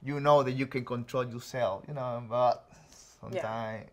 you know that you can control yourself, you know, but sometimes.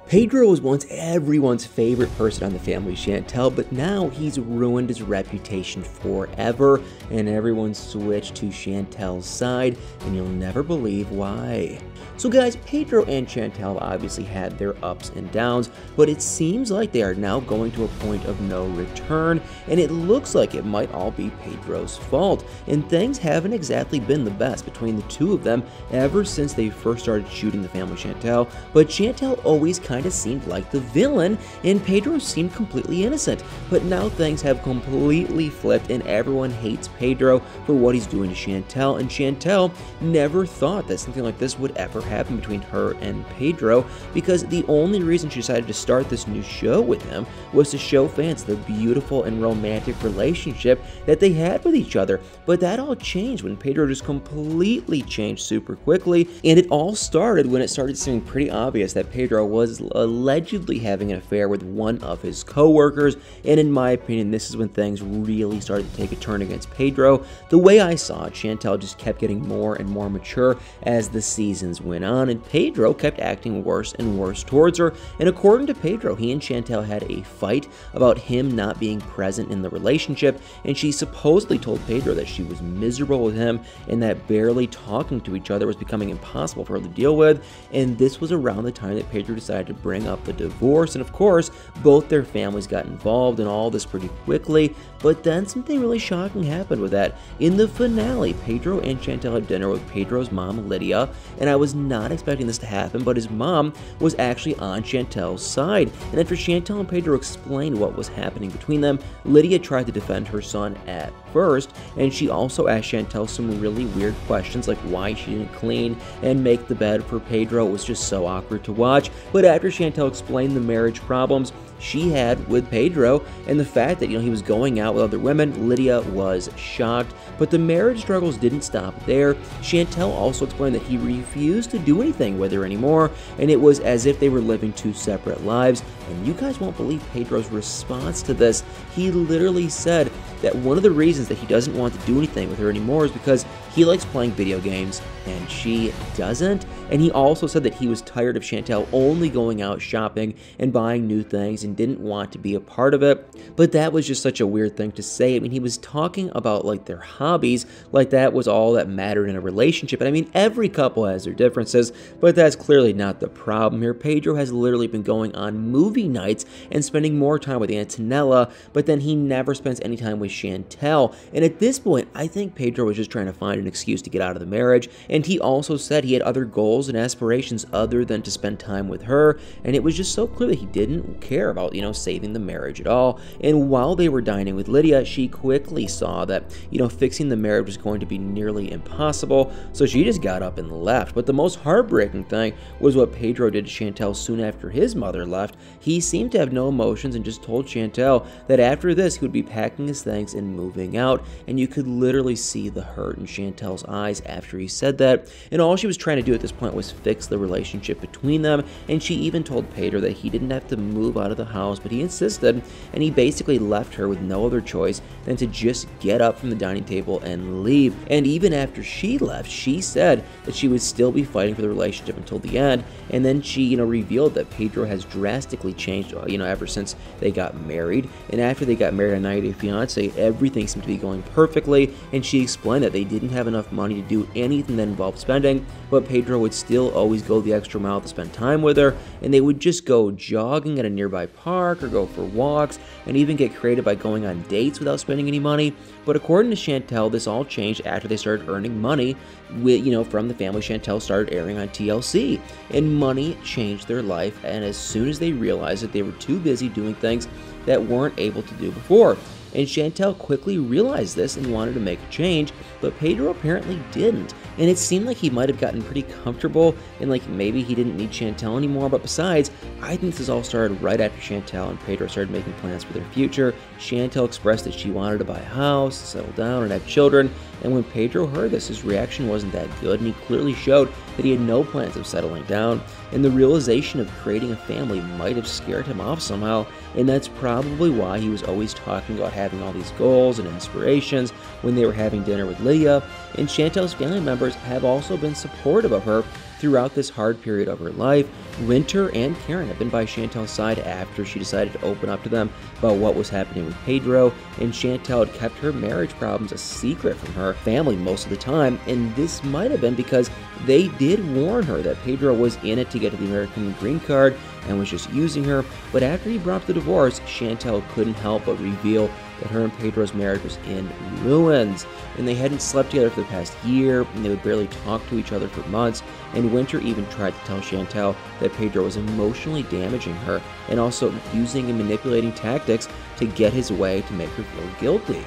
Pedro was once everyone's favorite person on the Family Chantel, but now he's ruined his reputation forever, and everyone's switched to Chantel's side, and you'll never believe why. So guys, Pedro and Chantel obviously had their ups and downs, but it seems like they are now going to a point of no return, and it looks like it might all be Pedro's fault, and things haven't exactly been the best between the two of them ever since they first started shooting the Family Chantel, but Chantel always kind of seemed like the villain, and Pedro seemed completely innocent, but now things have completely flipped, and everyone hates Pedro for what he's doing to Chantel, and Chantel never thought that something like this would ever happen between her and Pedro, because the only reason she decided to start this new show with him was to show fans the beautiful and romantic relationship that they had with each other. But that all changed when Pedro just completely changed super quickly, and it all started when it started seeming pretty obvious that Pedro was allegedly having an affair with one of his co-workers, and in my opinion, this is when things really started to take a turn against Pedro. The way I saw it, Chantel just kept getting more and more mature as the seasons went on, and Pedro kept acting worse and worse towards her, and according to Pedro, he and Chantel had a fight about him not being present in the relationship, and she supposedly told Pedro that she was miserable with him and that barely talking to each other was becoming impossible for her to deal with, and this was around the time that Pedro decided to bring up the divorce, and of course, both their families got involved in all this pretty quickly, but then something really shocking happened with that. In the finale, Pedro and Chantel had dinner with Pedro's mom, Lydia, and I was not expecting this to happen, but his mom was actually on Chantel's side, and after Chantel and Pedro explained what was happening between them, Lydia tried to defend her son at first, and she also asked Chantel some really weird questions like why she didn't clean and make the bed for Pedro. It was just so awkward to watch, but after Chantel explained the marriage problems she had with Pedro and the fact that, he was going out with other women, Lydia was shocked. But the marriage struggles didn't stop there. Chantel also explained that he refused to do anything with her anymore, and it was as if they were living two separate lives. And you guys won't believe Pedro's response to this. He literally said that one of the reasons that he doesn't want to do anything with her anymore is because he likes playing video games and she doesn't. And he also said that he was tired of Chantel only going out shopping and buying new things and didn't want to be a part of it. But that was just such a weird thing to say. I mean, he was talking about like their hobbies, like that was all that mattered in a relationship. And I mean, every couple has their differences, but that's clearly not the problem here. Pedro has literally been going on movie nights and spending more time with Antonella, but then he never spends any time with Chantel. And at this point, I think Pedro was just trying to find an excuse to get out of the marriage. And he also said he had other goals and aspirations other than to spend time with her, and it was just so clear that he didn't care about, saving the marriage at all. And while they were dining with Lydia, she quickly saw that, fixing the marriage was going to be nearly impossible, so she just got up and left. But the most heartbreaking thing was what Pedro did to Chantel soon after his mother left. He seemed to have no emotions and just told Chantel that after this he would be packing his things and moving out, and you could literally see the hurt in Chantel's eyes after he said that. And all she was trying to do at this point was fix the relationship between them, and she even told Pedro that he didn't have to move out of the house, but he insisted, and he basically left her with no other choice than to just get up from the dining table and leave. And even after she left, she said that she would still be fighting for the relationship until the end, and then she, revealed that Pedro has drastically changed, ever since they got married. And after they got married on 90 Day Fiancé, everything seemed to be going perfectly, and she explained that they didn't have enough money to do anything that involved spending, but Pedro would still always go the extra mile to spend time with her, and they would just go jogging at a nearby park or go for walks and even get creative by going on dates without spending any money. But according to Chantel, this all changed after they started earning money with, from the Family Chantel started airing on TLC, and money changed their life. And as soon as they realized that they were too busy doing things that weren't able to do before, and Chantel quickly realized this and wanted to make a change, but Pedro apparently didn't. And it seemed like he might have gotten pretty comfortable and like maybe he didn't need Chantel anymore. But besides, I think this all started right after Chantel and Pedro started making plans for their future. Chantel expressed that she wanted to buy a house, settle down, and have children. And when Pedro heard this, his reaction wasn't that good, and he clearly showed that he had no plans of settling down. And the realization of creating a family might have scared him off somehow, and that's probably why he was always talking about having all these goals and inspirations when they were having dinner with Lydia. And Chantel's family members members have also been supportive of her throughout this hard period of her life. Winter and Karen have been by Chantel's side after she decided to open up to them about what was happening with Pedro, and Chantel had kept her marriage problems a secret from her family most of the time, and this might have been because they did warn her that Pedro was in it to get to the American green card and was just using her. But after he brought up the divorce, Chantel couldn't help but reveal that her and Pedro's marriage was in ruins, and they hadn't slept together for the past year, and they would barely talk to each other for months. And Winter even tried to tell Chantel that Pedro was emotionally damaging her and also using and manipulating tactics to get his way to make her feel guilty.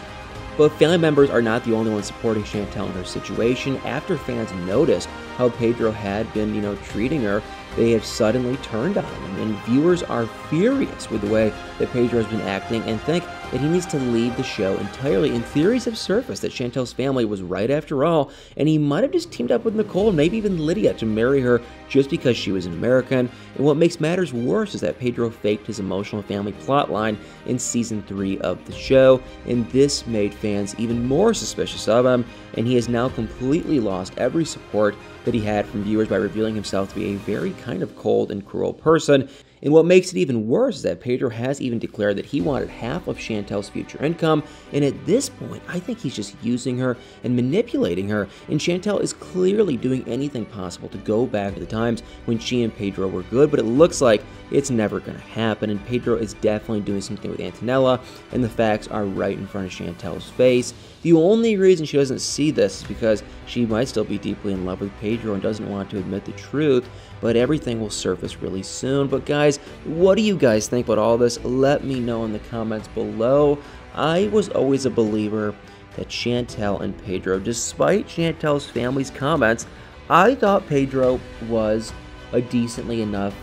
But family members are not the only ones supporting Chantel in her situation. After fans noticed how Pedro had been, treating her, they have suddenly turned on him, and viewers are furious with the way that Pedro has been acting and think that he needs to leave the show entirely. And theories have surfaced that Chantel's family was right after all, and he might have just teamed up with Nicole, maybe even Lydia, to marry her just because she was an American. And what makes matters worse is that Pedro faked his emotional family plotline in season 3 of the show, and this made fans even more suspicious of him, and he has now completely lost every support that he had from viewers by revealing himself to be a very kind of cold and cruel person. And what makes it even worse is that Pedro has even declared that he wanted half of Chantel's future income, and at this point, I think he's just using her and manipulating her, and Chantel is clearly doing anything possible to go back to the times when she and Pedro were good, but it looks like it's never going to happen, and Pedro is definitely doing something with Antonella, and the facts are right in front of Chantel's face. The only reason she doesn't see this is because she might still be deeply in love with Pedro and doesn't want to admit the truth, but everything will surface really soon. But guys, what do you guys think about all this? Let me know in the comments below. I was always a believer that Chantel and Pedro, despite Chantel's family's comments, I thought Pedro was a decently enough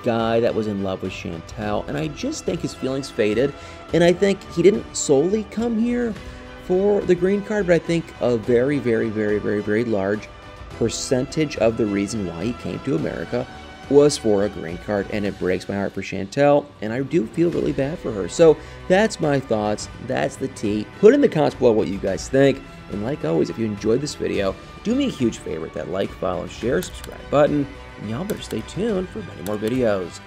guy that was in love with Chantel, and I just think his feelings faded, and I think he didn't solely come here for the green card, but I think a very, very, very, very, very large percentage of the reason why he came to America was for a green card, and it breaks my heart for Chantel, and I do feel really bad for her. So that's my thoughts, that's the tea. Put in the comments below what you guys think, and like always, if you enjoyed this video, do me a huge favor, that like, follow, share, subscribe button, and y'all better stay tuned for many more videos.